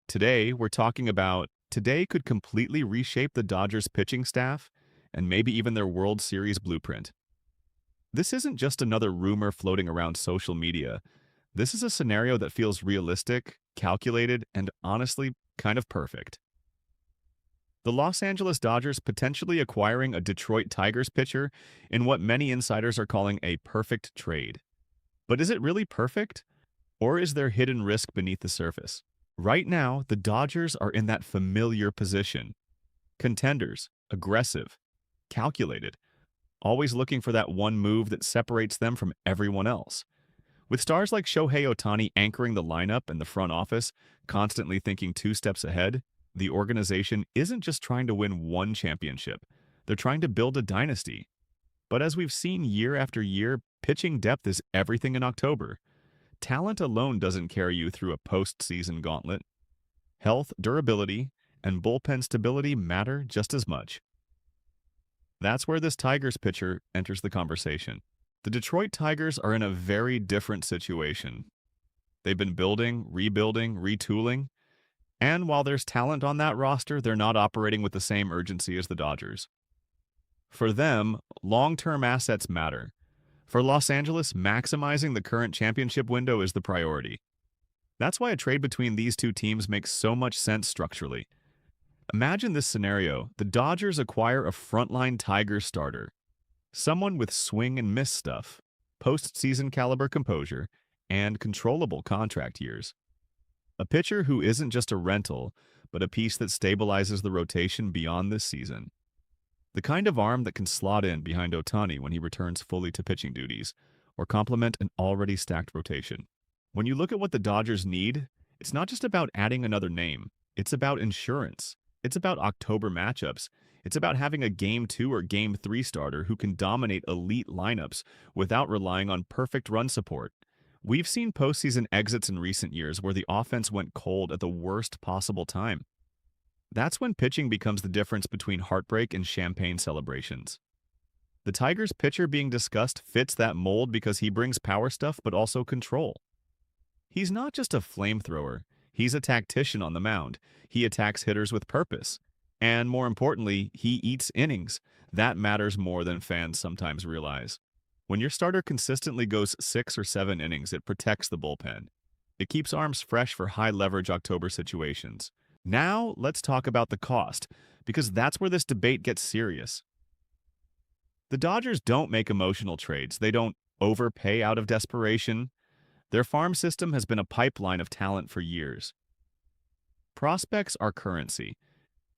Today, we're talking about today could completely reshape the Dodgers pitching staff and maybe even their World Series blueprint. This isn't just another rumor floating around social media. This is a scenario that feels realistic, calculated, and honestly kind of perfect. The Los Angeles Dodgers potentially acquiring a Detroit Tigers pitcher in what many insiders are calling a perfect trade. But is it really perfect? Or is there hidden risk beneath the surface? Right now, the Dodgers are in that familiar position. Contenders, aggressive, calculated, always looking for that one move that separates them from everyone else. With stars like Shohei Ohtani anchoring the lineup and the front office, constantly thinking two steps ahead, the organization isn't just trying to win one championship. They're trying to build a dynasty. But as we've seen year after year, pitching depth is everything in October. Talent alone doesn't carry you through a postseason gauntlet. Health, durability, and bullpen stability matter just as much. That's where this Tigers pitcher enters the conversation. The Detroit Tigers are in a very different situation. They've been building, rebuilding, retooling, and while there's talent on that roster, they're not operating with the same urgency as the Dodgers. For them, long-term assets matter. For Los Angeles, maximizing the current championship window is the priority. That's why a trade between these two teams makes so much sense structurally. Imagine this scenario. The Dodgers acquire a frontline Tigers starter, someone with swing and miss stuff, postseason caliber composure, and controllable contract years. A pitcher who isn't just a rental, but a piece that stabilizes the rotation beyond this season. The kind of arm that can slot in behind Ohtani when he returns fully to pitching duties, or complement an already stacked rotation. When you look at what the Dodgers need, it's not just about adding another name. It's about insurance. It's about October matchups. It's about having a Game 2 or Game 3 starter who can dominate elite lineups without relying on perfect run support. We've seen postseason exits in recent years where the offense went cold at the worst possible time. That's when pitching becomes the difference between heartbreak and champagne celebrations. The Tigers pitcher being discussed fits that mold because he brings power stuff but also control. He's not just a flamethrower, he's a tactician on the mound. He attacks hitters with purpose. And more importantly, he eats innings. That matters more than fans sometimes realize. When your starter consistently goes 6 or 7 innings, it protects the bullpen. It keeps arms fresh for high-leverage October situations. Now, let's talk about the cost, because that's where this debate gets serious. The Dodgers don't make emotional trades. They don't overpay out of desperation. Their farm system has been a pipeline of talent for years. Prospects are currency,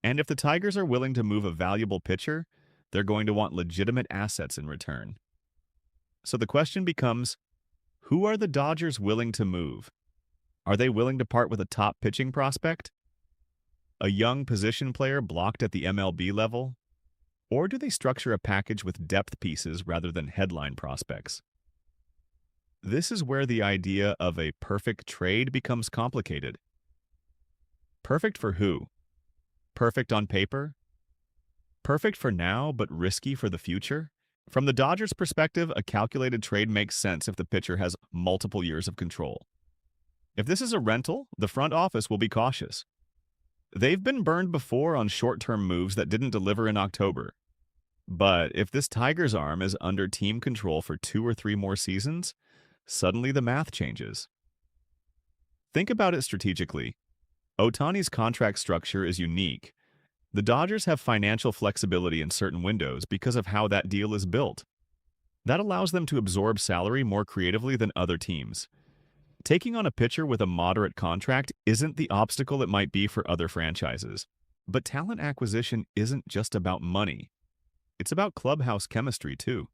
and if the Tigers are willing to move a valuable pitcher, they're going to want legitimate assets in return. So the question becomes, who are the Dodgers willing to move? Are they willing to part with a top pitching prospect? A young position player blocked at the MLB level? Or do they structure a package with depth pieces rather than headline prospects? This is where the idea of a perfect trade becomes complicated. Perfect for who? Perfect on paper? Perfect for now, but risky for the future? From the Dodgers' perspective, a calculated trade makes sense if the pitcher has multiple years of control. If this is a rental, the front office will be cautious. They've been burned before on short-term moves that didn't deliver in October. But if this Tigers arm is under team control for 2 or 3 more seasons, suddenly the math changes. Think about it strategically. Ohtani's contract structure is unique. The Dodgers have financial flexibility in certain windows because of how that deal is built. That allows them to absorb salary more creatively than other teams. Taking on a pitcher with a moderate contract isn't the obstacle it might be for other franchises. But talent acquisition isn't just about money. It's about clubhouse chemistry, too.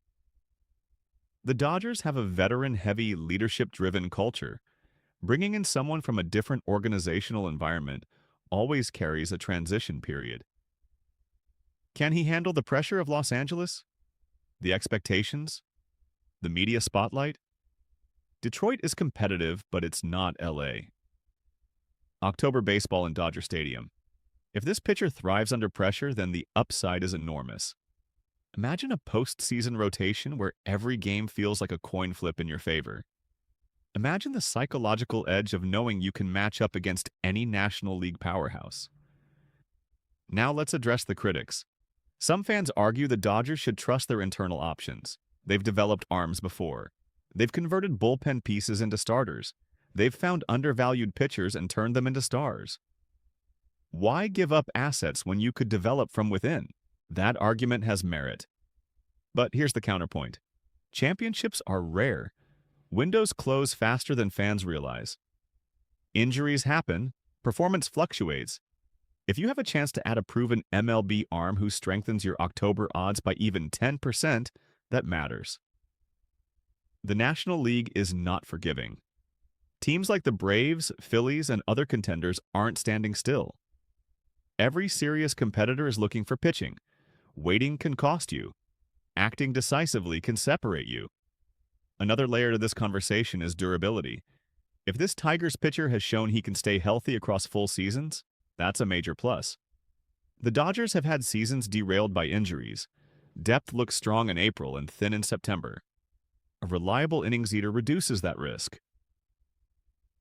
The Dodgers have a veteran-heavy, leadership-driven culture. Bringing in someone from a different organizational environment always carries a transition period. Can he handle the pressure of Los Angeles? The expectations? The media spotlight? Detroit is competitive, but it's not LA. October baseball in Dodger Stadium. If this pitcher thrives under pressure, then the upside is enormous. Imagine a postseason rotation where every game feels like a coin flip in your favor. Imagine the psychological edge of knowing you can match up against any National League powerhouse. Now let's address the critics. Some fans argue the Dodgers should trust their internal options. They've developed arms before. They've converted bullpen pieces into starters. They've found undervalued pitchers and turned them into stars. Why give up assets when you could develop from within? That argument has merit. But here's the counterpoint. Championships are rare. Windows close faster than fans realize. Injuries happen. Performance fluctuates. If you have a chance to add a proven MLB arm who strengthens your October odds by even 10%, that matters. The National League is not forgiving. Teams like the Braves, Phillies, and other contenders aren't standing still. Every serious competitor is looking for pitching. Waiting can cost you. Acting decisively can separate you. Another layer to this conversation is durability. If this Tigers pitcher has shown he can stay healthy across full seasons, that's a major plus. The Dodgers have had seasons derailed by injuries. Depth looks strong in April and thin in September. A reliable innings eater reduces that risk.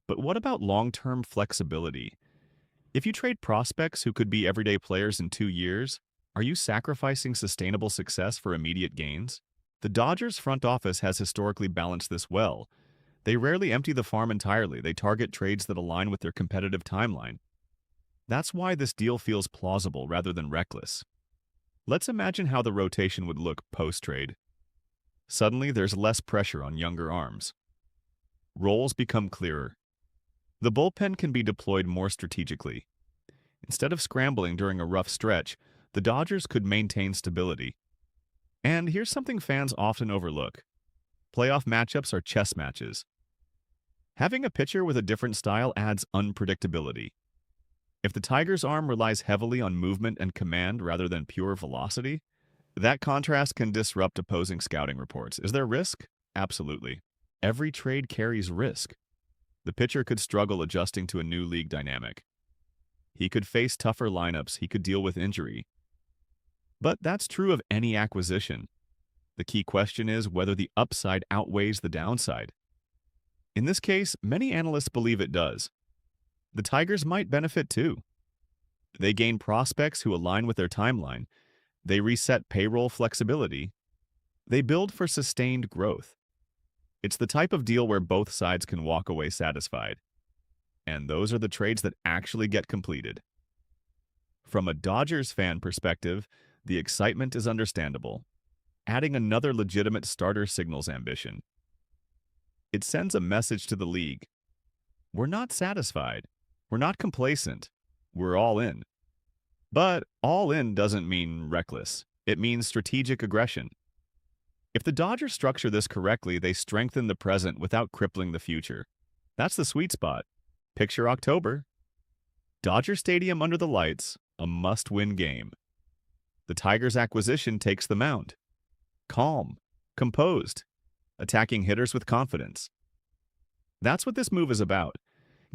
But what about long-term flexibility? If you trade prospects who could be everyday players in 2 years, are you sacrificing sustainable success for immediate gains? The Dodgers front office has historically balanced this well. They rarely empty the farm entirely. They target trades that align with their competitive timeline. That's why this deal feels plausible rather than reckless. Let's imagine how the rotation would look post-trade. Suddenly, there's less pressure on younger arms. Roles become clearer. The bullpen can be deployed more strategically. Instead of scrambling during a rough stretch, the Dodgers could maintain stability. And here's something fans often overlook. Playoff matchups are chess matches. Having a pitcher with a different style adds unpredictability. If the Tigers' arm relies heavily on movement and command rather than pure velocity, that contrast can disrupt opposing scouting reports. Is there risk? Absolutely. Every trade carries risk. The pitcher could struggle adjusting to a new league dynamic. He could face tougher lineups. He could deal with injury. But that's true of any acquisition. The key question is whether the upside outweighs the downside. In this case, many analysts believe it does. The Tigers might benefit too. They gain prospects who align with their timeline. They reset payroll flexibility. They build for sustained growth. It's the type of deal where both sides can walk away satisfied. And those are the trades that actually get completed. From a Dodgers fan perspective, the excitement is understandable. Adding another legitimate starter signals ambition. It sends a message to the league. We're not satisfied. We're not complacent. We're all in. But all in doesn't mean reckless. It means strategic aggression. If the Dodgers structure this correctly, they strengthen the present without crippling the future. That's the sweet spot. Picture October. Dodger Stadium under the lights, a must-win game. The Tigers' acquisition takes the mound. Calm, composed, attacking hitters with confidence. That's what this move is about,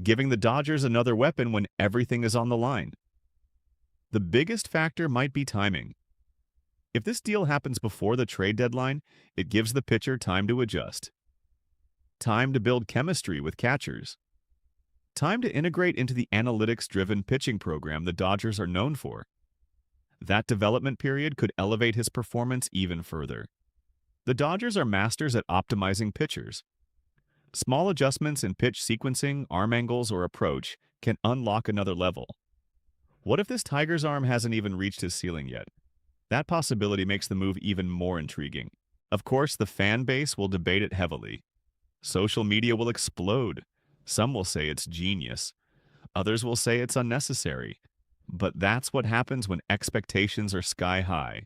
giving the Dodgers another weapon when everything is on the line. The biggest factor might be timing. If this deal happens before the trade deadline, it gives the pitcher time to adjust. Time to build chemistry with catchers. Time to integrate into the analytics-driven pitching program the Dodgers are known for. That development period could elevate his performance even further. The Dodgers are masters at optimizing pitchers. Small adjustments in pitch sequencing, arm angles, or approach can unlock another level. What if this Tigers arm hasn't even reached his ceiling yet? That possibility makes the move even more intriguing. Of course, the fan base will debate it heavily. Social media will explode. Some will say it's genius. Others will say it's unnecessary. But that's what happens when expectations are sky high.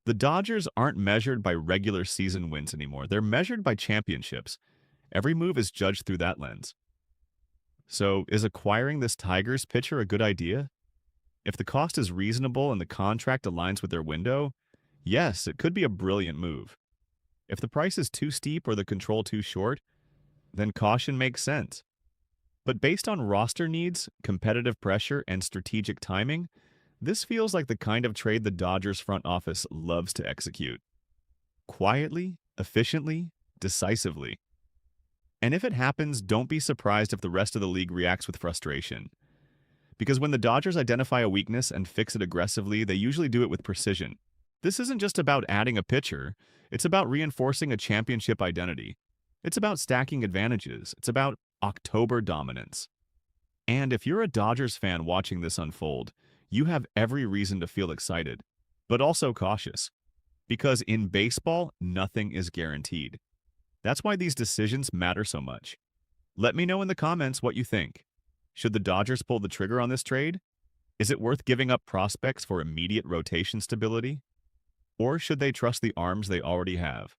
The Dodgers aren't measured by regular season wins anymore. They're measured by championships. Every move is judged through that lens. So, is acquiring this Tigers pitcher a good idea? If the cost is reasonable and the contract aligns with their window, yes, it could be a brilliant move. If the price is too steep or the control too short, then caution makes sense. But based on roster needs, competitive pressure, and strategic timing, this feels like the kind of trade the Dodgers front office loves to execute. Quietly, efficiently, decisively. And if it happens, don't be surprised if the rest of the league reacts with frustration. Because when the Dodgers identify a weakness and fix it aggressively, they usually do it with precision. This isn't just about adding a pitcher, it's about reinforcing a championship identity. It's about stacking advantages. It's about October dominance. And if you're a Dodgers fan watching this unfold, you have every reason to feel excited, but also cautious. Because in baseball, nothing is guaranteed. That's why these decisions matter so much. Let me know in the comments what you think. Should the Dodgers pull the trigger on this trade? Is it worth giving up prospects for immediate rotation stability? Or should they trust the arms they already have?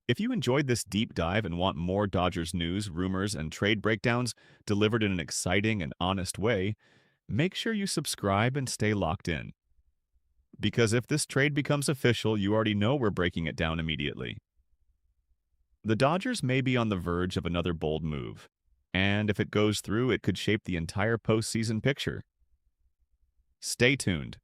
If you enjoyed this deep dive and want more Dodgers news, rumors, and trade breakdowns delivered in an exciting and honest way, make sure you subscribe and stay locked in. Because if this trade becomes official, you already know we're breaking it down immediately. The Dodgers may be on the verge of another bold move, and if it goes through, it could shape the entire postseason picture. Stay tuned.